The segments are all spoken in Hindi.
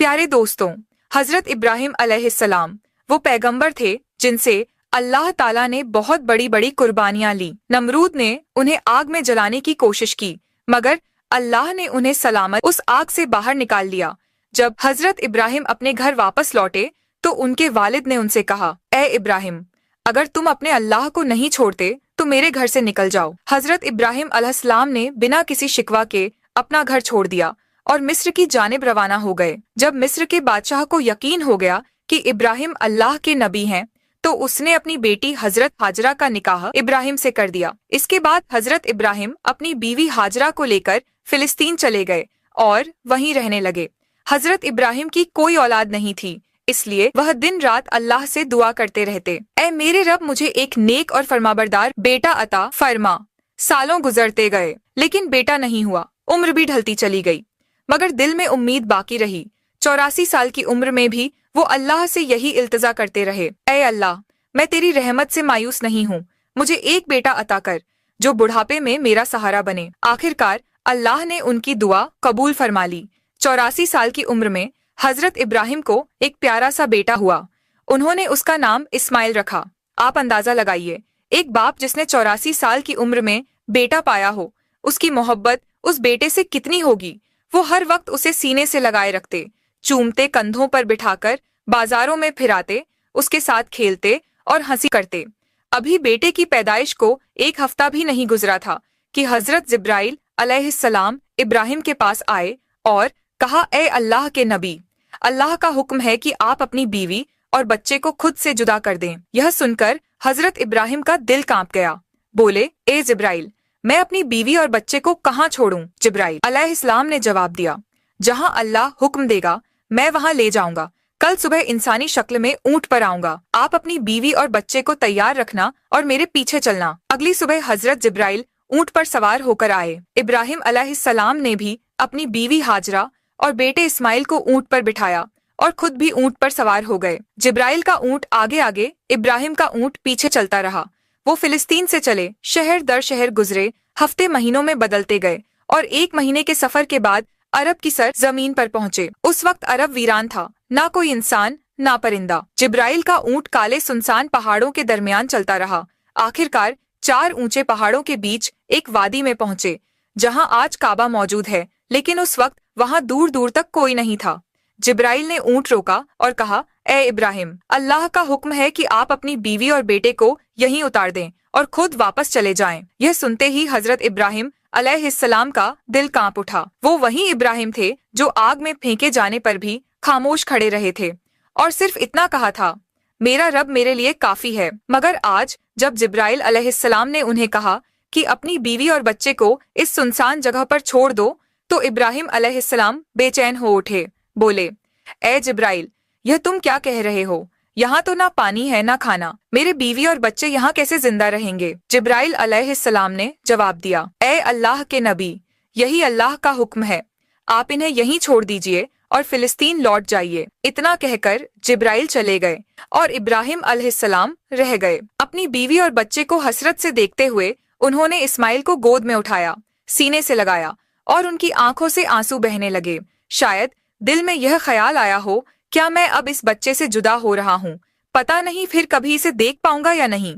प्यारे दोस्तों, हजरत इब्राहिम अलैहिस्सलाम वो पैगंबर थे जिनसे अल्लाह ताला ने बहुत बड़ी बड़ी कुर्बानियां ली। नमरूद ने उन्हें आग में जलाने की कोशिश की, मगर अल्लाह ने उन्हें सलामत उस आग से बाहर निकाल लिया। जब हजरत इब्राहिम अपने घर वापस लौटे तो उनके वालिद ने उनसे कहा, ए इब्राहिम, अगर तुम अपने अल्लाह को नहीं छोड़ते तो मेरे घर से निकल जाओ। हजरत इब्राहिम अलैहिस्सलाम ने बिना किसी शिकवा के अपना घर छोड़ दिया और मिस्र की जानिब रवाना हो गए। जब मिस्र के बादशाह को यकीन हो गया कि इब्राहिम अल्लाह के नबी हैं, तो उसने अपनी बेटी हजरत हाजरा का निकाह इब्राहिम से कर दिया। इसके बाद हजरत इब्राहिम अपनी बीवी हाजरा को लेकर फिलिस्तीन चले गए और वहीं रहने लगे। हजरत इब्राहिम की कोई औलाद नहीं थी, इसलिए वह दिन रात अल्लाह से दुआ करते रहते, ऐ मेरे रब, मुझे एक नेक और फरमाबरदार बेटा अता फरमा। सालों गुजरते गए लेकिन बेटा नहीं हुआ। उम्र भी ढलती चली गई, मगर दिल में उम्मीद बाकी रही। 84 साल की उम्र में भी वो अल्लाह से यही इल्तिजा करते रहे, ऐ अल्लाह, मैं तेरी रहमत से मायूस नहीं हूँ, मुझे एक बेटा अता कर जो बुढ़ापे में मेरा सहारा बने। आखिरकार अल्लाह ने उनकी दुआ कबूल फरमा ली। 84 साल की उम्र में हजरत इब्राहिम को एक प्यारा सा बेटा हुआ। उन्होंने उसका नाम इस्माइल रखा। आप अंदाजा लगाइए, एक बाप जिसने 84 साल की उम्र में बेटा पाया हो, उसकी मोहब्बत उस बेटे से कितनी होगी। वो हर वक्त उसे सीने से लगाए रखते, चूमते, कंधों पर बिठाकर बाजारों में फिराते, उसके साथ खेलते और हंसी करते। अभी बेटे की पैदाइश को एक हफ्ता भी नहीं गुजरा था कि हजरत जिब्राइल अलैहिस्सलाम इब्राहिम के पास आए और कहा, ए अल्लाह के नबी, अल्लाह का हुक्म है कि आप अपनी बीवी और बच्चे को खुद से जुदा कर दें। यह सुनकर हजरत इब्राहिम का दिल कांप गया। बोले, ए जिब्राइल, मैं अपनी बीवी और बच्चे को कहाँ छोड़ूं? जिब्राइल अलैहिस्सलाम ने जवाब दिया, जहाँ अल्लाह हुक्म देगा मैं वहाँ ले जाऊंगा। कल सुबह इंसानी शक्ल में ऊंट पर आऊंगा। आप अपनी बीवी और बच्चे को तैयार रखना और मेरे पीछे चलना। अगली सुबह हजरत जिब्राइल ऊंट पर सवार होकर आए। इब्राहिम अलैहिस्सलाम ने भी अपनी बीवी हाजरा और बेटे इस्माइल को ऊंट पर बिठाया और खुद भी ऊंट पर सवार हो गए। जिब्राइल का ऊंट आगे आगे, इब्राहिम का ऊंट पीछे चलता रहा। वो फिलिस्तीन से चले, शहर दर शहर गुजरे, हफ्ते महीनों में बदलते गए और 1 महीने के सफर के बाद अरब की सर जमीन पर पहुंचे। उस वक्त अरब वीरान था, ना कोई इंसान ना परिंदा। जिब्राइल का ऊंट काले सुनसान पहाड़ों के दरमियान चलता रहा। आखिरकार 4 ऊंचे पहाड़ों के बीच एक वादी में पहुंचे, जहां आज काबा मौजूद है, लेकिन उस वक्त वहां दूर दूर तक कोई नहीं था। जिब्राइल ने ऊंट रोका और कहा, ए इब्राहिम, अल्लाह का हुक्म है कि आप अपनी बीवी और बेटे को यहीं उतार दें और खुद वापस चले जाएं। यह सुनते ही हजरत इब्राहिम अलैहिस्सलाम का दिल कांप उठा। वो वही इब्राहिम थे जो आग में फेंके जाने पर भी खामोश खड़े रहे थे और सिर्फ इतना कहा था, मेरा रब मेरे लिए काफी है। मगर आज जब जिब्राइल अलैहिस्सलाम ने उन्हें कहा कि अपनी बीवी और बच्चे को इस सुनसान जगह पर छोड़ दो, तो इब्राहिम अलैहिस्सलाम बेचैन हो उठे। बोले, ए जिब्राइल, यह तुम क्या कह रहे हो? यहाँ तो ना पानी है ना खाना, मेरे बीवी और बच्चे यहाँ कैसे जिंदा रहेंगे? जिब्राइल अलैहिस्सलाम ने जवाब दिया, ए अल्लाह के नबी, यही अल्लाह का हुक्म है, आप इन्हें यहीं छोड़ दीजिए और फिलिस्तीन लौट जाइए। इतना कहकर जिब्राइल चले गए और इब्राहिम अलैहिस्सलाम रह गए। अपनी बीवी और बच्चे को हसरत से देखते हुए उन्होंने इस्माइल को गोद में उठाया, सीने से लगाया और उनकी आंखों से आंसू बहने लगे। शायद दिल में यह ख्याल आया हो, क्या मैं अब इस बच्चे से जुदा हो रहा हूँ, पता नहीं फिर कभी इसे देख पाऊंगा या नहीं।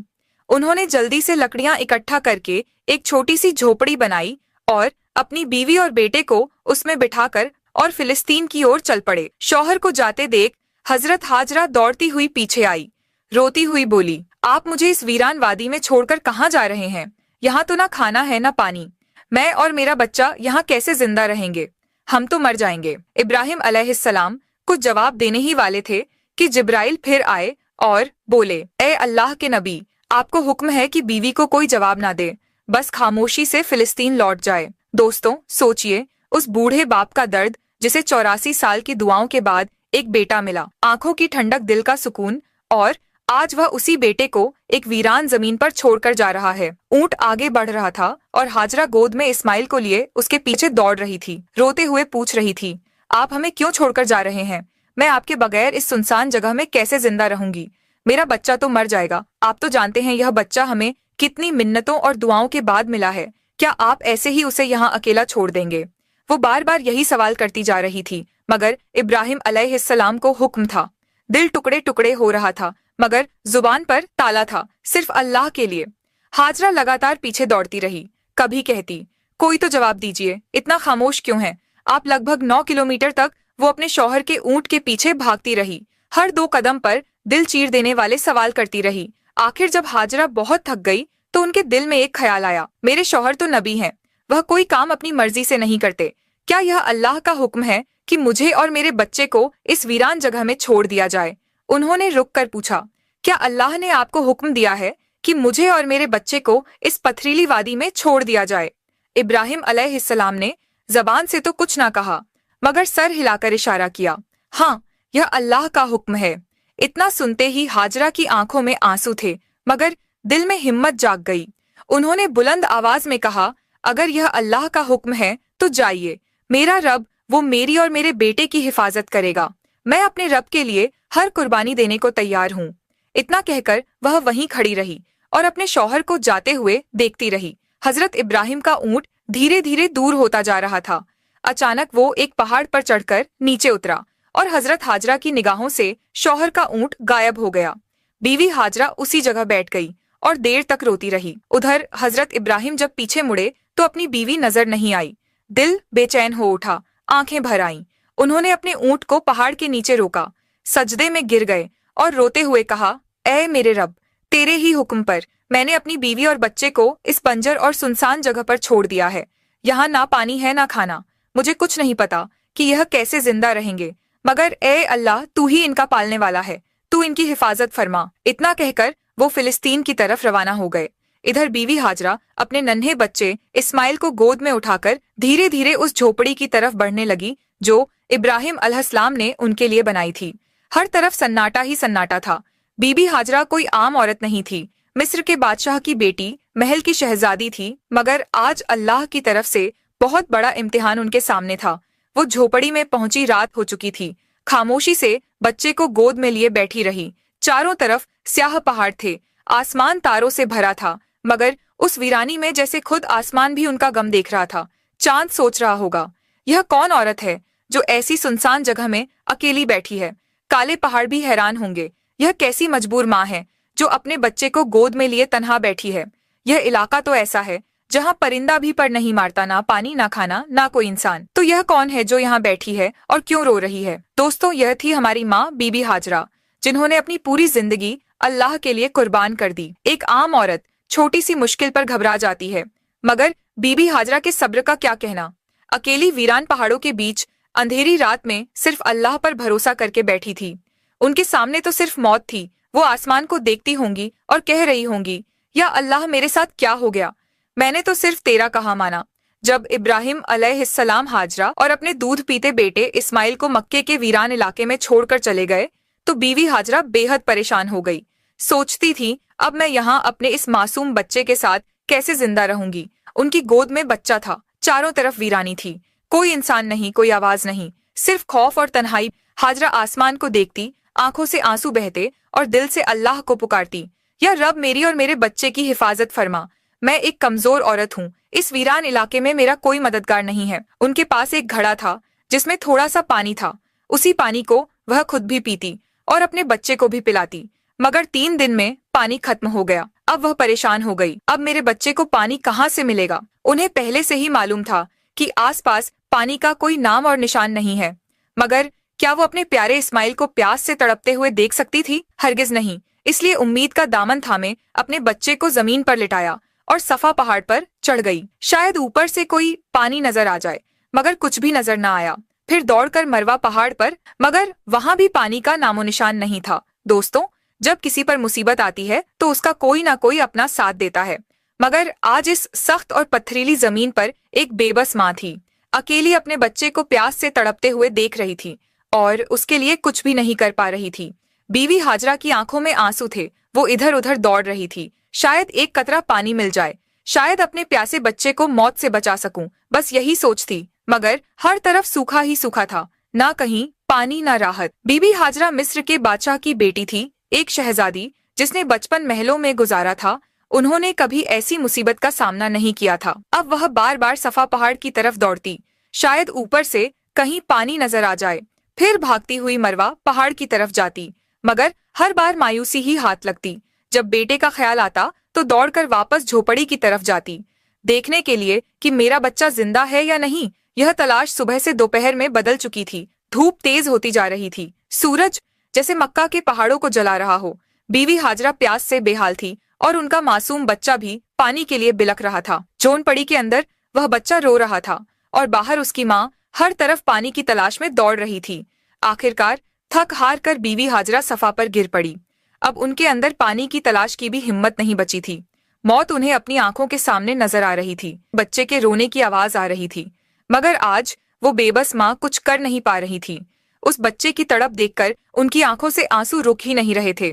उन्होंने जल्दी से लकड़ियां इकट्ठा करके एक छोटी सी झोपड़ी बनाई और अपनी बीवी और बेटे को उसमें बिठाकर और फिलिस्तीन की ओर चल पड़े। शौहर को जाते देख हजरत हाजरा दौड़ती हुई पीछे आई, रोती हुई बोली, आप मुझे इस वीरान वादी में छोड़कर कहाँ जा रहे हैं? यहाँ तो ना खाना है ना पानी, मैं और मेरा बच्चा यहाँ कैसे जिंदा रहेंगे? हम तो मर जाएंगे। इब्राहिम अलैहिस्सलाम कुछ जवाब देने ही वाले थे कि जिब्राइल फिर आए और बोले, ए अल्लाह के नबी, आपको हुक्म है कि बीवी को कोई जवाब ना दे, बस खामोशी से फिलिस्तीन लौट जाए। दोस्तों, सोचिए उस बूढ़े बाप का दर्द जिसे 84 साल की दुआओं के बाद एक बेटा मिला, आंखों की ठंडक, दिल का सुकून, और आज वह उसी बेटे को एक वीरान जमीन पर छोड़कर जा रहा है। ऊंट आगे बढ़ रहा था और हाजरा गोद में इस्माइल को लिए उसके पीछे दौड़ रही थी, रोते हुए पूछ रही थी, आप हमें क्यों छोड़कर जा रहे हैं? मैं आपके बगैर इस सुनसान जगह में कैसे जिंदा रहूंगी? मेरा बच्चा तो मर जाएगा। आप तो जानते हैं यह बच्चा हमें कितनी मिन्नतों और दुआओं के बाद मिला है, क्या आप ऐसे ही उसे यहाँ अकेला छोड़ देंगे? वो बार बार यही सवाल करती जा रही थी, मगर इब्राहिम अलैहिस्सलाम को हुक्म था। दिल टुकड़े टुकड़े हो रहा था, मगर जुबान पर ताला था, सिर्फ अल्लाह के लिए। हाजरा लगातार पीछे दौड़ती रही। कभी कहती, कोई तो जवाब दीजिए, इतना खामोश क्यों है? आप लगभग 9 किलोमीटर तक वो अपने शौहर के ऊंट के पीछे भागती रही। हर 2 कदम पर दिल चीर देने वाले सवाल करती रही। आखिर जब हाजरा बहुत थक गई तो उनके दिल में एक ख्याल आया, मेरे शौहर तो नबी हैं, वह कोई काम अपनी मर्जी से नहीं करते। क्या यह अल्लाह का हुक्म है कि मुझे और मेरे बच्चे को इस वीरान जगह में छोड़ दिया जाए? उन्होंने रुक कर पूछा, क्या अल्लाह ने आपको हुक्म दिया है कि मुझे और मेरे बच्चे को इस पथरीली वादी में छोड़ दिया जाए? इब्राहिम अलैहिस्सलाम ने जबान से तो कुछ ना कहा, मगर सर हिलाकर इशारा किया, हाँ, यह अल्लाह का हुक्म है। इतना सुनते ही हाजरा की आंखों में आंसू थे, मगर दिल में हिम्मत जाग गई। उन्होंने बुलंद आवाज में कहा, अगर यह अल्लाह का हुक्म है तो जाइए, मेरा रब वो मेरी और मेरे बेटे की हिफाजत करेगा। मैं अपने रब के लिए हर कुर्बानी देने को तैयार हूँ। इतना कहकर वह वहीं खड़ी रही और अपने शौहर को जाते हुए देखती रही। हजरत इब्राहिम का ऊंट धीरे धीरे दूर होता जा रहा था। अचानक वो एक पहाड़ पर चढ़कर नीचे उतरा और हजरत हाजरा की निगाहों से शौहर का ऊंट गायब हो गया। बीवी हाजरा उसी जगह बैठ गई और देर तक रोती रही। उधर हजरत इब्राहिम जब पीछे मुड़े तो अपनी बीवी नजर नहीं आई। दिल बेचैन हो उठा, आंखें भर आईं। उन्होंने अपने ऊंट को पहाड़ के नीचे रोका, सजदे में गिर गए और रोते हुए कहा, ऐ मेरे रब, तेरे ही हुक्म पर मैंने अपनी बीवी और बच्चे को इस बंजर और सुनसान जगह पर छोड़ दिया है। यहाँ ना पानी है ना खाना। मुझे कुछ नहीं पता कि यह कैसे जिंदा रहेंगे, मगर ए अल्लाह, तू ही इनका पालने वाला है, तू इनकी हिफाजत फरमा। इतना कहकर वो फिलिस्तीन की तरफ रवाना हो गए। इधर बीवी हाजरा अपने नन्हे बच्चे इस्माइल को गोद में उठाकर धीरे धीरे उस झोपड़ी की तरफ बढ़ने लगी जो इब्राहिम अलैहिस्सलाम ने उनके लिए बनाई थी। हर तरफ सन्नाटा ही सन्नाटा था। बीबी हाजरा कोई आम औरत नहीं थी, मिस्र के बादशाह की बेटी, महल की शहजादी थी, मगर आज अल्लाह की तरफ से बहुत बड़ा इम्तिहान उनके सामने था। वो झोपड़ी में पहुंची रात हो चुकी थी। खामोशी से बच्चे को गोद में लिए बैठी रही। चारों तरफ स्याह पहाड़ थे, आसमान तारों से भरा था, मगर उस वीरानी में जैसे खुद आसमान भी उनका गम देख रहा था। चांद सोच रहा होगा, यह कौन औरत है जो ऐसी सुनसान जगह में अकेली बैठी है? काले पहाड़ भी हैरान होंगे, यह कैसी मजबूर माँ है जो अपने बच्चे को गोद में लिए तन्हा बैठी है। यह इलाका तो ऐसा है जहाँ परिंदा भी पर नहीं मारता, ना पानी ना खाना ना कोई इंसान। तो यह कौन है जो यहाँ बैठी है और क्यों रो रही है? दोस्तों, यह थी हमारी माँ बीबी हाजरा, जिन्होंने अपनी पूरी जिंदगी अल्लाह के लिए कुर्बान कर दी। एक आम औरत छोटी सी मुश्किल पर घबरा जाती है, मगर बीबी हाजरा के सब्र का क्या कहना। अकेली वीरान पहाड़ों के बीच अंधेरी रात में सिर्फ अल्लाह पर भरोसा करके बैठी थी। उनके सामने तो सिर्फ मौत थी। वो आसमान को देखती होंगी और कह रही होंगी, या अल्लाह, मेरे साथ क्या हो गया? मैंने तो सिर्फ तेरा कहा माना। जब इब्राहिम अलैहिस्सलाम हाजरा और अपने दूध पीते बेटे इस्माइल को मक्के के वीरान इलाके में छोड़कर चले गए तो बीवी हाजरा बेहद परेशान हो गई। सोचती थी, अब मैं यहाँ अपने इस मासूम बच्चे के साथ कैसे जिंदा रहूंगी। उनकी गोद में बच्चा था, चारों तरफ वीरानी थी, कोई इंसान नहीं, कोई आवाज नहीं, सिर्फ खौफ और तन्हाई। हाजरा आसमान को देखती, आंखों से आंसू बहते और दिल से अल्लाह को पुकारती, या रब, मेरी और मेरे बच्चे की हिफाजत फरमा। मैं एक कमजोर औरत हूँ, इस वीरान इलाके में मेरा कोई मददगार नहीं है। उनके पास एक घड़ा था जिसमें थोड़ा सा पानी था। उसी पानी को वह खुद भी पीती और अपने बच्चे को भी पिलाती, मगर 3 दिन में पानी खत्म हो गया। अब वह परेशान हो गई, अब मेरे बच्चे को पानी कहाँ से मिलेगा? उन्हें पहले से ही मालूम था कि आसपास पानी का कोई नाम और निशान नहीं है, मगर क्या वो अपने प्यारे इस्माइल को प्यास से तड़पते हुए देख सकती थी? हरगिज नहीं। इसलिए उम्मीद का दामन थामे अपने बच्चे को जमीन पर लिटाया और सफा पहाड़ पर चढ़ गई। शायद ऊपर से कोई पानी नजर आ जाए, मगर कुछ भी नजर न आया। फिर दौड़कर मरवा पहाड़ पर, मगर वहां भी पानी का नामो निशान नहीं था। दोस्तों, जब किसी पर मुसीबत आती है तो उसका कोई ना कोई अपना साथ देता है, मगर आज इस सख्त और पथरीली जमीन पर एक बेबस माँ थी, अकेली अपने बच्चे को प्यास से तड़पते हुए देख रही थी और उसके लिए कुछ भी नहीं कर पा रही थी। बीवी हाजरा की आंखों में आंसू थे, वो इधर उधर दौड़ रही थी। शायद एक कतरा पानी मिल जाए, शायद अपने प्यासे बच्चे को मौत से बचा सकूं, बस यही सोच थी, मगर हर तरफ सूखा ही सूखा था, ना कहीं पानी ना राहत। बीबी हाजरा मिस्र के बादशाह की बेटी थी, एक शहजादी जिसने बचपन महलों में गुजारा था। उन्होंने कभी ऐसी मुसीबत का सामना नहीं किया था। अब वह बार बार सफा पहाड़ की तरफ दौड़ती, शायद ऊपर से कहीं पानी नजर आ जाए। फिर भागती हुई मरवा पहाड़ की तरफ जाती, मगर हर बार मायूसी ही हाथ लगती। जब बेटे का ख्याल आता तो दौड़कर वापस झोपड़ी की तरफ जाती, देखने के लिए कि मेरा बच्चा जिंदा है या नहीं। यह तलाश सुबह से दोपहर में बदल चुकी थी। धूप तेज होती जा रही थी, सूरज जैसे मक्का के पहाड़ों को जला रहा हो। बीवी हाजरा प्यास से बेहाल थी और उनका मासूम बच्चा भी पानी के लिए बिलख रहा था। झोंपड़ी के अंदर वह बच्चा रो रहा था और बाहर उसकी माँ हर तरफ पानी की तलाश में दौड़ रही थी। आखिरकार थक हार कर बीवी हाजरा सफा पर गिर पड़ी। अब उनके अंदर पानी की तलाश की भी हिम्मत नहीं बची थी। मौत उन्हें अपनी आंखों के सामने नजर आ रही थी। बच्चे के रोने की आवाज आ रही थी, मगर आज वो बेबस माँ कुछ कर नहीं पा रही थी। उस बच्चे की तड़प देखकर उनकी आंखों से आंसू रुक ही नहीं रहे थे।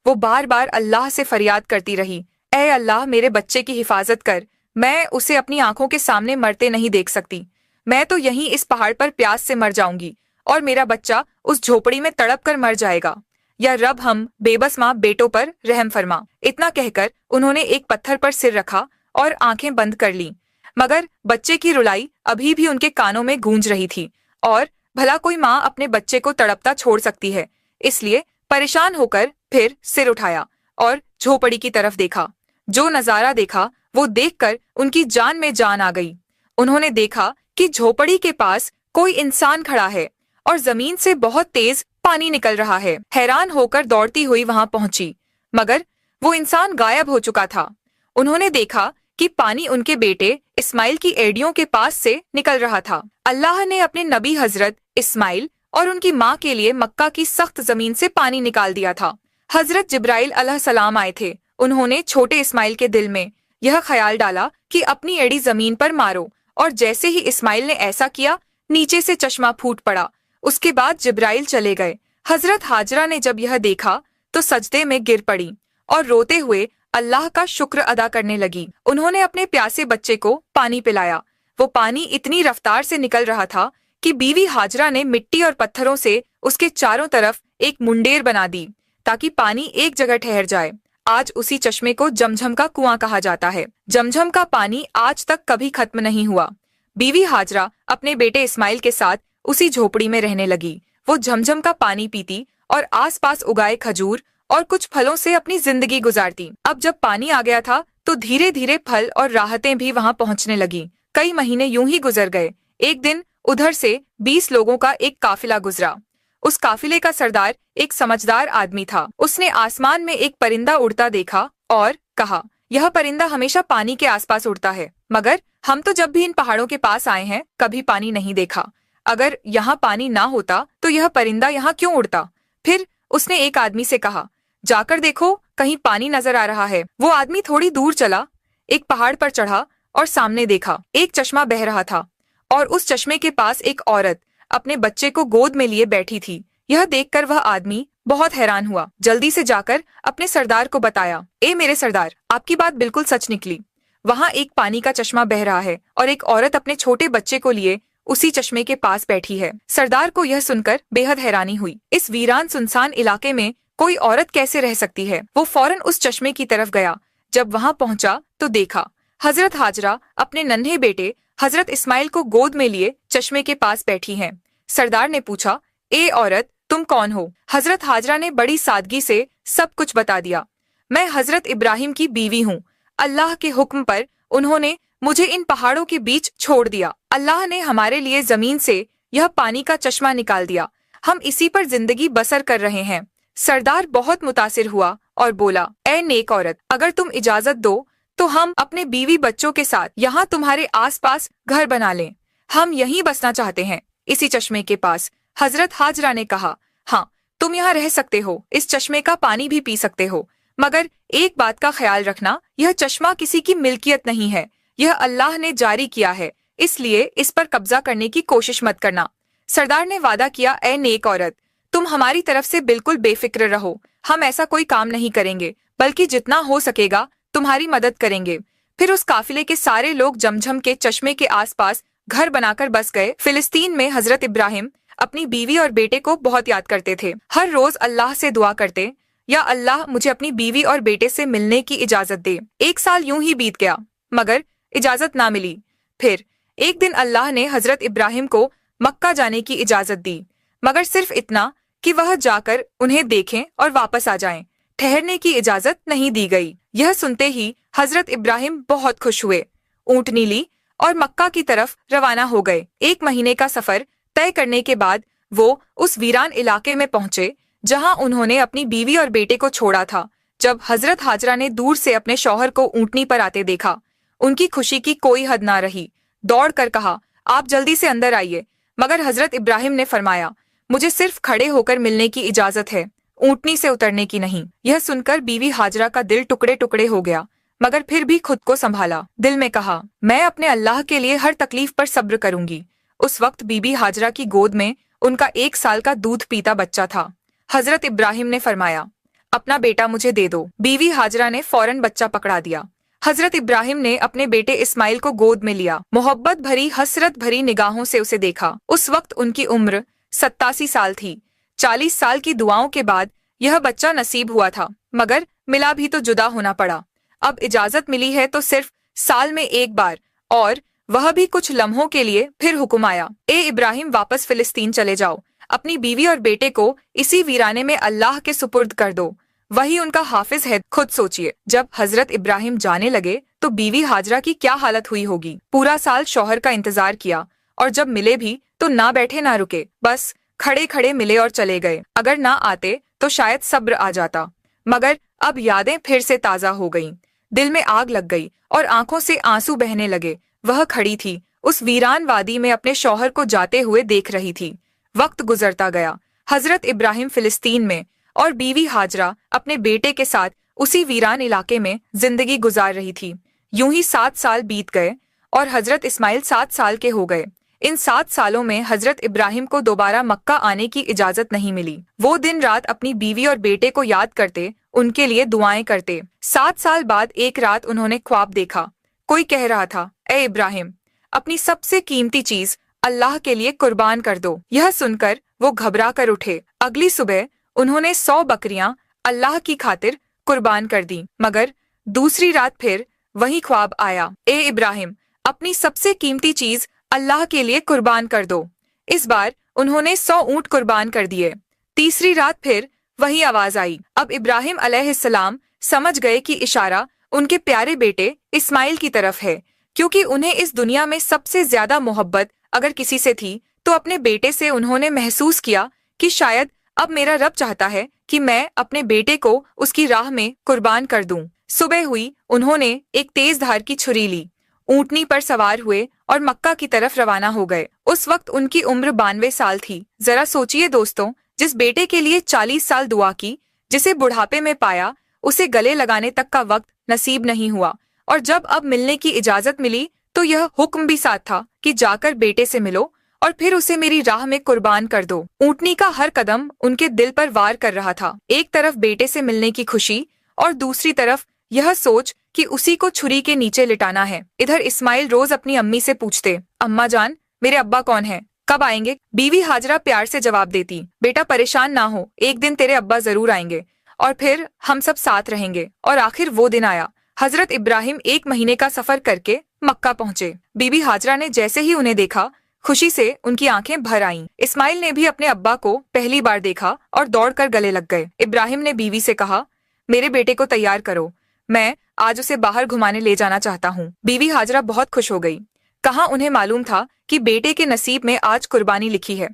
वो बार बार अल्लाह से फरियाद करती रही, ऐ अल्लाह मेरे बच्चे की हिफाजत कर, मैं उसे अपनी आंखों के सामने मरते नहीं देख सकती। मैं तो यहीं इस पहाड़ पर प्यास से मर जाऊंगी और मेरा बच्चा उस झोपड़ी में तड़प कर मर जाएगा। या रब हम बेबस माँ बेटों पर रहम फरमा। इतना कहकर उन्होंने एक पत्थर पर सिर रखा और आंखें बंद कर लीं। मगर बच्चे की रुलाई अभी भी उनके कानों में गूंज रही थी और भला कोई माँ अपने बच्चे को तड़पता छोड़ सकती है। इसलिए परेशान होकर फिर सिर उठाया और झोपड़ी की तरफ देखा। जो नजारा देखा वो देखकर उनकी जान में जान आ गई। उन्होंने देखा कि झोपड़ी के पास कोई इंसान खड़ा है और जमीन से बहुत तेज पानी निकल रहा है। हैरान होकर दौड़ती हुई वहां पहुंची, मगर वो इंसान गायब हो चुका था। उन्होंने देखा कि पानी उनके बेटे इस्माइल की एड़ियों के पास से निकल रहा था। अल्लाह ने अपने नबी हजरत इस्माइल और उनकी माँ के लिए मक्का की सख्त जमीन से पानी निकाल दिया था। हजरत जिब्राइल अलैहिस्सलाम आए थे। उन्होंने छोटे इस्माइल के दिल में यह ख्याल डाला कि अपनी एड़ी जमीन पर मारो, और जैसे ही इस्माइल ने ऐसा किया, नीचे से चश्मा फूट पड़ा। उसके बाद जिब्राइल चले गए। हजरत हाजरा ने जब यह देखा तो सजदे में गिर पड़ी और रोते हुए अल्लाह का शुक्र अदा करने लगी। उन्होंने अपने प्यासे बच्चे को पानी पिलाया। वो पानी इतनी रफ्तार से निकल रहा था कि बीवी हाजरा ने मिट्टी और पत्थरों से उसके चारों तरफ एक मुंडेर बना दी ताकि पानी एक जगह ठहर जाए। आज उसी चश्मे को जमझम का कुआं कहा जाता है। जमझम का पानी आज तक कभी खत्म नहीं हुआ। बीवी हाजरा अपने बेटे इस्माइल के साथ उसी झोपड़ी में रहने लगी। वो झमझम का पानी पीती और आसपास उगाए खजूर और कुछ फलों से अपनी जिंदगी गुजारती। अब जब पानी आ गया था तो धीरे धीरे फल और राहतें भी वहां पहुंचने लगी। कई महीने यूं ही गुजर गए। एक दिन उधर से 20 लोगों का एक काफिला गुजरा। उस काफिले का सरदार एक समझदार आदमी था। उसने आसमान में एक परिंदा उड़ता देखा और कहा, यह परिंदा हमेशा पानी के आसपास उड़ता है, मगर हम तो जब भी इन पहाड़ों के पास आए हैं कभी पानी नहीं देखा। अगर यहाँ पानी ना होता तो यह परिंदा यहाँ क्यों उड़ता? फिर उसने एक आदमी से कहा, जाकर देखो कहीं पानी नजर आ रहा है। वो आदमी थोड़ी दूर चला, एक पहाड़ पर चढ़ा और सामने देखा एक चश्मा बह रहा था और उस चश्मे के पास एक औरत अपने बच्चे को गोद में लिए बैठी थी। यह देखकर वह आदमी बहुत हैरान हुआ। जल्दी से जाकर अपने सरदार को बताया, ए मेरे सरदार, आपकी बात बिल्कुल सच निकली। वहाँ एक पानी का चश्मा बह रहा है और एक औरत अपने छोटे बच्चे को लिए उसी चश्मे के पास बैठी है। सरदार को यह सुनकर बेहद हैरानी हुई। इस वीरान सुनसान इलाके में कोई औरत कैसे रह सकती है? वो फौरन उस चश्मे की तरफ गया। जब वहाँ पहुंचा तो देखा हजरत हाजरा अपने नन्हे बेटे हजरत इस्माइल को गोद में लिए चश्मे के पास बैठी हैं। सरदार ने पूछा, ए औरत, तुम कौन हो? हजरत हाजरा ने बड़ी सादगी से सब कुछ बता दिया। मैं हजरत इब्राहिम की बीवी हूँ। अल्लाह के हुक्म पर उन्होंने मुझे इन पहाड़ों के बीच छोड़ दिया। अल्लाह ने हमारे लिए जमीन से यह पानी का चश्मा निकाल दिया। हम इसी पर जिंदगी बसर कर रहे हैं। सरदार बहुत मुतासिर हुआ और बोला, ए नेक औरत, अगर तुम इजाजत दो तो हम अपने बीवी बच्चों के साथ यहाँ तुम्हारे आसपास घर बना लें। हम यहीं बसना चाहते हैं, इसी चश्मे के पास। हजरत हाजरा ने कहा, हाँ, तुम यहाँ रह सकते हो, इस चश्मे का पानी भी पी सकते हो, मगर एक बात का ख्याल रखना, यह चश्मा किसी की मिल्कियत नहीं है। यह अल्लाह ने जारी किया है, इसलिए इस पर कब्जा करने की कोशिश मत करना। सरदार ने वादा किया, ए नेक औरत, तुम हमारी तरफ से बिल्कुल बेफिक्र रहो। हम ऐसा कोई काम नहीं करेंगे, बल्कि जितना हो सकेगा तुम्हारी मदद करेंगे। फिर उस काफिले के सारे लोग जमझम के चश्मे के आसपास घर बनाकर बस गए। फिलिस्तीन में हजरत इब्राहिम अपनी बीवी और बेटे को बहुत याद करते थे। हर रोज अल्लाह से दुआ करते, या अल्लाह मुझे अपनी बीवी और बेटे से मिलने की इजाजत दे। 1 साल यूं ही बीत गया, मगर इजाजत ना मिली। फिर एक दिन अल्लाह ने हजरत इब्राहिम को मक्का जाने की इजाजत दी, मगर सिर्फ इतना कि वह जाकर उन्हें देखें और वापस आ जाएं। ठहरने की इजाजत नहीं दी गई। यह सुनते ही हजरत इब्राहिम बहुत खुश हुए, ऊँटनी ली और मक्का की तरफ रवाना हो गए। 1 महीने का सफर तय करने के बाद वो उस वीरान इलाके में पहुंचे जहां उन्होंने अपनी बीवी और बेटे को छोड़ा था। जब हजरत हाजरा ने दूर से अपने शौहर को ऊँटनी पर आते देखा, उनकी खुशी की कोई हद ना रही। दौड़ कर कहा, आप जल्दी से अंदर आइए। मगर हजरत इब्राहिम ने फरमाया, मुझे सिर्फ खड़े होकर मिलने की इजाजत है, ऊँटनी से उतरने की नहीं। यह सुनकर बीवी हाजरा का दिल टुकड़े टुकड़े हो गया, मगर फिर भी खुद को संभाला। दिल में कहा, मैं अपने अल्लाह के लिए हर तकलीफ पर सब्र करूंगी। उस वक्त बीबी हाजरा की गोद में उनका 1 साल का दूध पीता बच्चा था। हजरत इब्राहिम ने फरमाया, अपना बेटा मुझे दे दो। बीवी हाजरा ने फौरन बच्चा पकड़ा दिया। हजरत इब्राहिम ने अपने बेटे इस्माइल को गोद में लिया, मोहब्बत भरी हसरत भरी निगाहों से उसे देखा। उस वक्त उनकी उम्र 87 साल थी। 40 साल की दुआओं के बाद यह बच्चा नसीब हुआ था, मगर मिला भी तो जुदा होना पड़ा। अब इजाजत मिली है तो सिर्फ साल में 1 बार, और वह भी कुछ लम्हों के लिए। फिर हुक्म आया, ए इब्राहिम, वापस फिलिस्तीन चले जाओ। अपनी बीवी और बेटे को इसी वीराने में अल्लाह के सुपुर्द कर दो, वही उनका हाफिज है। खुद सोचिए, जब हजरत इब्राहिम जाने लगे तो बीवी हाजरा की क्या हालत हुई होगी। पूरा साल शौहर का इंतजार किया, और जब मिले भी तो ना बैठे ना रुके, बस खड़े खड़े मिले और चले गए। अगर ना आते तो शायद सब्र आ जाता, मगर अब यादें फिर से ताजा हो गईं। दिल में आग लग गई और आंखों से आंसू बहने लगे। वह खड़ी थी, उस वीरान वादी में अपने शौहर को जाते हुए देख रही थी। वक्त गुजरता गया। हजरत इब्राहिम फिलिस्तीन में और बीवी हाजरा अपने बेटे के साथ उसी वीरान इलाके में जिंदगी गुजार रही थी। यूं ही 7 साल बीत गए और हजरत इस्माइल 7 साल के हो गए। इन 7 सालों में हजरत इब्राहिम को दोबारा मक्का आने की इजाजत नहीं मिली। वो दिन रात अपनी बीवी और बेटे को याद करते, उनके लिए दुआएं करते। 7 साल बाद एक रात उन्होंने ख्वाब देखा। कोई कह रहा था, ए इब्राहिम, अपनी सबसे कीमती चीज अल्लाह के लिए कुर्बान कर दो। यह सुनकर वो घबरा कर उठे। अगली सुबह उन्होंने 100 बकरियां अल्लाह की खातिर कुर्बान कर दी। मगर दूसरी रात फिर वही ख्वाब आया, ए इब्राहिम, अपनी सबसे कीमती चीज अल्लाह के लिए कुर्बान कर दो। इस बार उन्होंने 100 ऊंट कुर्बान कर दिए। तीसरी रात फिर वही आवाज आई। अब इब्राहिम अलैहिस्सलाम समझ गए कि इशारा उनके प्यारे बेटे इस्माइल की तरफ है, क्योंकि उन्हें इस दुनिया में सबसे ज्यादा मोहब्बत अगर किसी से थी तो अपने बेटे से। उन्होंने महसूस किया कि शायद अब मेरा रब चाहता है कि मैं अपने बेटे को उसकी राह में कुर्बान कर दूं। सुबह हुई, उन्होंने एक तेज धार की छुरी ली, ऊंटनी पर सवार हुए और मक्का की तरफ रवाना हो गए। उस वक्त उनकी उम्र 92 साल थी। जरा सोचिए दोस्तों, जिस बेटे के लिए 40 साल दुआ की, जिसे बुढ़ापे में पाया, उसे गले लगाने तक का वक्त नसीब नहीं हुआ, और जब अब मिलने की इजाजत मिली तो यह हुक्म भी साथ था कि जाकर बेटे से मिलो और फिर उसे मेरी राह में कुर्बान कर दो। ऊंटनी का हर कदम उनके दिल पर वार कर रहा था। एक तरफ बेटे से मिलने की खुशी और दूसरी तरफ यह सोच कि उसी को छुरी के नीचे लिटाना है। इधर इस्माइल रोज अपनी अम्मी से पूछते, अम्मा जान, मेरे अब्बा कौन है, कब आएंगे? बीवी हाजरा प्यार से जवाब देती, बेटा परेशान ना हो, एक दिन तेरे अब्बा जरूर आएंगे और फिर हम सब साथ रहेंगे। और आखिर वो दिन आया। हजरत इब्राहिम 1 महीने का सफर करके मक्का पहुंचे। बीबी हाजरा ने जैसे ही उन्हें देखा, खुशी से उनकी आंखें भर आईं। इस्माइल ने भी अपने अब्बा को पहली बार देखा और दौड़कर गले लग गए। इब्राहिम ने बीवी से कहा, मेरे बेटे को तैयार करो, मैं आज उसे बाहर घुमाने ले जाना चाहता हूँ। बीवी हाजरा बहुत खुश हो गई। कहाँ उन्हें मालूम था कि बेटे के नसीब में आज कुर्बानी लिखी है।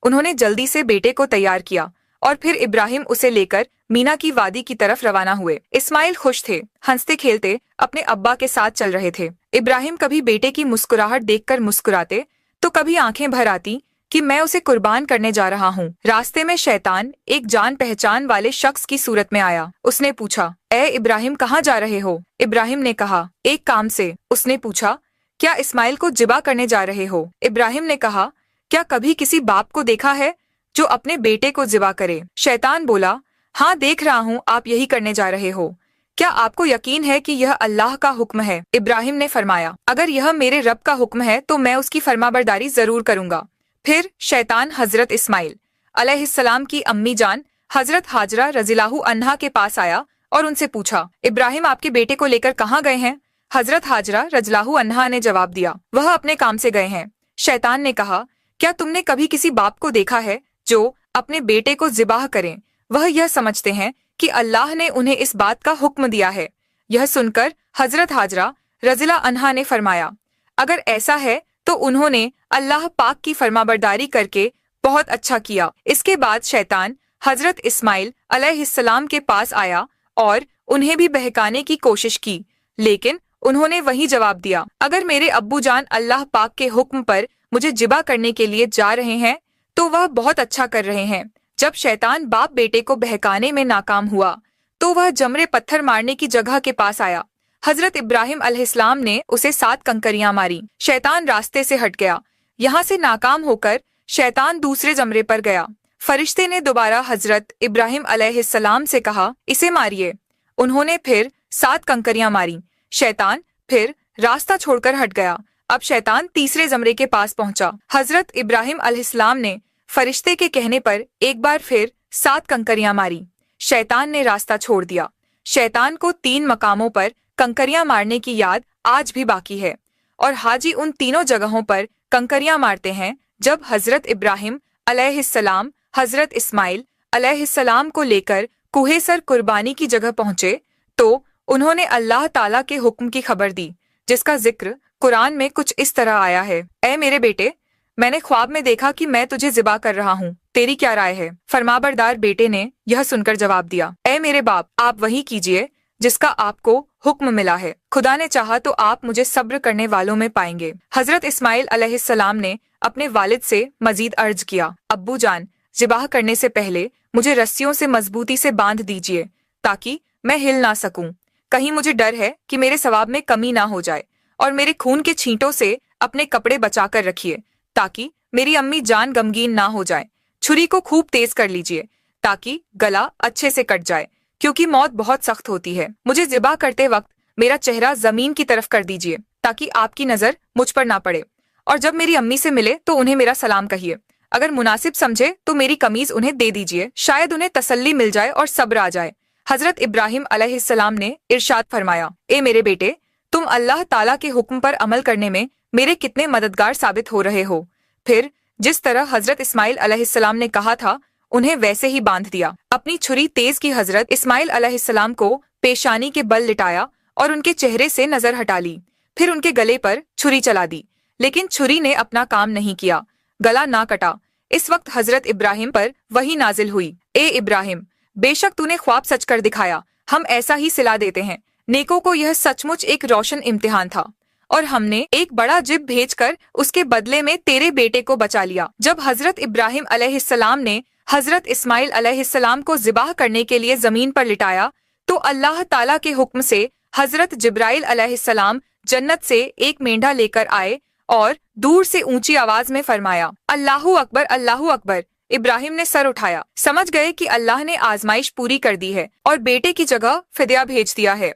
उन्होंने जल्दी से बेटे को तैयार किया और फिर इब्राहिम उसे लेकर मीना की वादी की तरफ रवाना हुए। इस्माइल खुश थे, हंसते खेलते अपने अब्बा के साथ चल रहे थे। इब्राहिम कभी बेटे की मुस्कुराहट देखकर मुस्कुराते तो कभी आंखें भर आती कि मैं उसे कुर्बान करने जा रहा हूँ। रास्ते में शैतान एक जान पहचान वाले शख्स की सूरत में आया। उसने पूछा, ए इब्राहिम, कहाँ जा रहे हो? इब्राहिम ने कहा, एक काम से। उसने पूछा, क्या इस्माइल को जिबा करने जा रहे हो? इब्राहिम ने कहा, क्या कभी किसी बाप को देखा है जो अपने बेटे को जिबा करे? शैतान बोला, हाँ देख रहा हूँ आप यही करने जा रहे हो। क्या आपको यकीन है कि यह अल्लाह का हुक्म है? इब्राहिम ने फरमाया, अगर यह मेरे रब का हुक्म है तो मैं उसकी फरमाबरदारी जरूर करूंगा। फिर शैतान हजरत इस्माइल अलैहिस्सलाम की अम्मी जान हजरत हाजरा रज़ियल्लाहु अन्हा के पास आया और उनसे पूछा, इब्राहिम आपके बेटे को लेकर कहाँ गए हैं? हजरत हाजरा रज़ियल्लाहु अन्हा ने जवाब दिया, वह अपने काम से गए हैं। शैतान ने कहा, क्या तुमने कभी किसी बाप को देखा है जो अपने बेटे को ज़िबाह करें? वह यह समझते हैं कि अल्लाह ने उन्हें इस बात का हुक्म दिया है। यह सुनकर हजरत हाजरा रज़ियल्लाहु अन्हा ने फरमाया, अगर ऐसा है तो उन्होंने अल्लाह पाक की फरमाबरदारी करके बहुत अच्छा किया। इसके बाद शैतान हजरत इस्माइल अलैहिस्सलाम के पास आया और उन्हें भी बहकाने की कोशिश की, लेकिन उन्होंने वही जवाब दिया, अगर मेरे अब्बू जान अल्लाह पाक के हुक्म पर मुझे जिबा करने के लिए जा रहे हैं तो वह बहुत अच्छा कर रहे हैं। जब शैतान बाप बेटे को बहकाने में नाकाम हुआ तो वह जमरे पत्थर मारने की जगह के पास आया। हजरत इब्राहिम अलैहिस्सलाम ने उसे 7 कंकरियां मारी। शैतान रास्ते से हट गया। यहाँ से नाकाम होकर शैतान दूसरे जमरे पर गया। फरिश्ते ने दोबारा हजरत इब्राहिम अलैहिस्सलाम से कहा, इसे मारिए। उन्होंने फिर 7 कंकरियां मारी। शैतान फिर रास्ता छोड़कर हट गया। अब शैतान तीसरे जमरे के पास पहुंचा। हजरत इब्राहिम अलैहिस्सलाम ने फरिश्ते के कहने पर एक बार फिर 7 कंकरियां मारी। शैतान ने रास्ता छोड़ दिया। शैतान को 3 मकामों पर कंकरियां मारने की याद आज भी बाकी है और हाजी उन तीनों जगहों पर कंकरियां मारते हैं जब हजरत इब्राहिम अलैहिस्सलाम हजरत इस्माइल अलैहिस्सलाम को लेकर कुहेसर कुर्बानी की जगह पहुंचे तो उन्होंने अल्लाह ताला के हुक्म की खबर दी, जिसका जिक्र कुरान में कुछ इस तरह आया है, ऐ मेरे बेटे, मैंने ख्वाब में देखा कि मैं तुझे ज़िबा कर रहा हूँ, तेरी क्या राय है? फरमाबरदार बेटे ने यह सुनकर जवाब दिया, ऐ मेरे बाप, आप वही कीजिए जिसका आपको हुक्म मिला है। खुदा ने चाहा तो आप मुझे सब्र करने वालों में पाएंगे। हजरत इस्माइल अलैहिस्सलाम ने अपने वालिद से मजीद अर्ज किया, अब्बू जान, ज़िबाह करने से पहले मुझे रस्सियों से मजबूती से बांध दीजिए ताकि मैं हिल ना सकूं। कहीं मुझे डर है कि मेरे सवाब में कमी ना हो जाए, और मेरे खून के छींटों से अपने कपड़े बचाकर रखिए ताकि मेरी अम्मी जान गमगीन ना हो जाए। छुरी को खूब तेज कर लीजिए ताकि गला अच्छे से कट जाए, क्योंकि मौत बहुत सख्त होती है। मुझे ज़िबा करते वक्त मेरा चेहरा जमीन की तरफ कर दीजिए ताकि आपकी नजर मुझ पर ना पड़े, और जब मेरी अम्मी से मिले तो उन्हें मेरा सलाम कहिए। अगर मुनासिब समझे तो मेरी कमीज उन्हें दे दीजिए, शायद उन्हें तसल्ली मिल जाए और सब्र आ जाए। हजरत इब्राहिम अलैहिस्सलाम ने इरशाद फरमाया, ए मेरे बेटे, तुम अल्लाह ताला के हुक्म पर अमल करने में मेरे कितने मददगार साबित हो रहे हो। फिर जिस तरह हजरत इस्माइल अलैहिस्सलाम ने कहा था उन्हें वैसे ही बांध दिया। अपनी छुरी तेज की हजरत इस्माइल अलैहिस्सलाम को पेशानी के बल लिटाया और उनके चेहरे से नजर हटा ली। फिर उनके गले पर छुरी चला दी, लेकिन छुरी ने अपना काम नहीं किया, गला ना कटा। इस वक्त हजरत इब्राहिम पर वही नाजिल हुई, ए इब्राहिम, बेशक तूने ख्वाब सच कर दिखाया, हम ऐसा ही सिला देते हैं। नेकों को यह सचमुच एक रोशन इम्तिहान था और हमने एक बड़ा जिब भेजकर उसके बदले में तेरे बेटे को बचा लिया। जब हजरत इब्राहिम अलैहिस्सलाम ने हजरत इस्माइल अलैहिस्सलाम को ज़िबाह करने के लिए जमीन पर लिटाया तो अल्लाह ताला के हुक्म से हजरत जिब्राइल अलैहिस्सलाम जन्नत से एक मेंढा लेकर आए और दूर से ऊंची आवाज में फरमाया, अल्लाहू अकबर, अल्लाहू अकबर। इब्राहिम ने सर उठाया, समझ गए कि अल्लाह ने आजमाइश पूरी कर दी है और बेटे की जगह फिदिया भेज दिया है।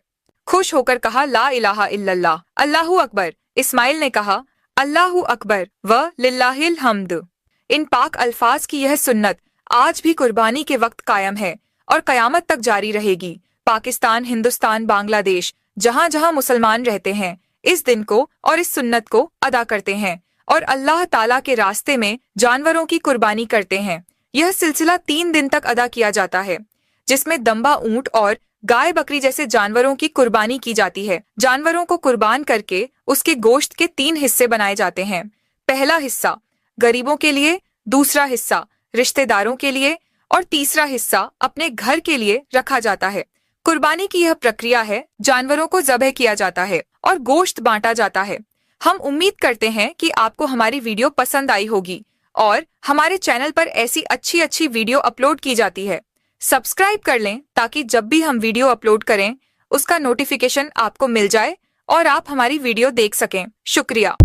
खुश होकर कहा, ला इलाहा इल्लल्लाह, अल्लाहू अकबर। इस्माइल ने कहा, अल्लाहू अकबर व लिल्लाहिल हम्द। इन पाक अल्फाज की यह सुन्नत आज भी कुर्बानी के वक्त कायम है और कयामत तक जारी रहेगी। पाकिस्तान, हिंदुस्तान, बांग्लादेश, जहाँ जहाँ मुसलमान रहते हैं इस दिन को और इस सुन्नत को अदा करते हैं और अल्लाह ताला के रास्ते में जानवरों की कुर्बानी करते हैं। यह सिलसिला 3 दिन तक अदा किया जाता है, जिसमें दम्बा ऊंट और गाय बकरी जैसे जानवरों की कुर्बानी की जाती है। जानवरों को कुर्बान करके उसके गोश्त के 3 हिस्से बनाए जाते हैं। पहला हिस्सा गरीबों के लिए, दूसरा हिस्सा रिश्तेदारों के लिए और तीसरा हिस्सा अपने घर के लिए रखा जाता है। कुर्बानी की यह प्रक्रिया है, जानवरों को ज़बह किया जाता है और गोश्त बांटा जाता है। हम उम्मीद करते हैं कि आपको हमारी वीडियो पसंद आई होगी और हमारे चैनल पर ऐसी अच्छी अच्छी वीडियो अपलोड की जाती है। सब्सक्राइब कर लें ताकि जब भी हम वीडियो अपलोड करें उसका नोटिफिकेशन आपको मिल जाए और आप हमारी वीडियो देख सकें। शुक्रिया।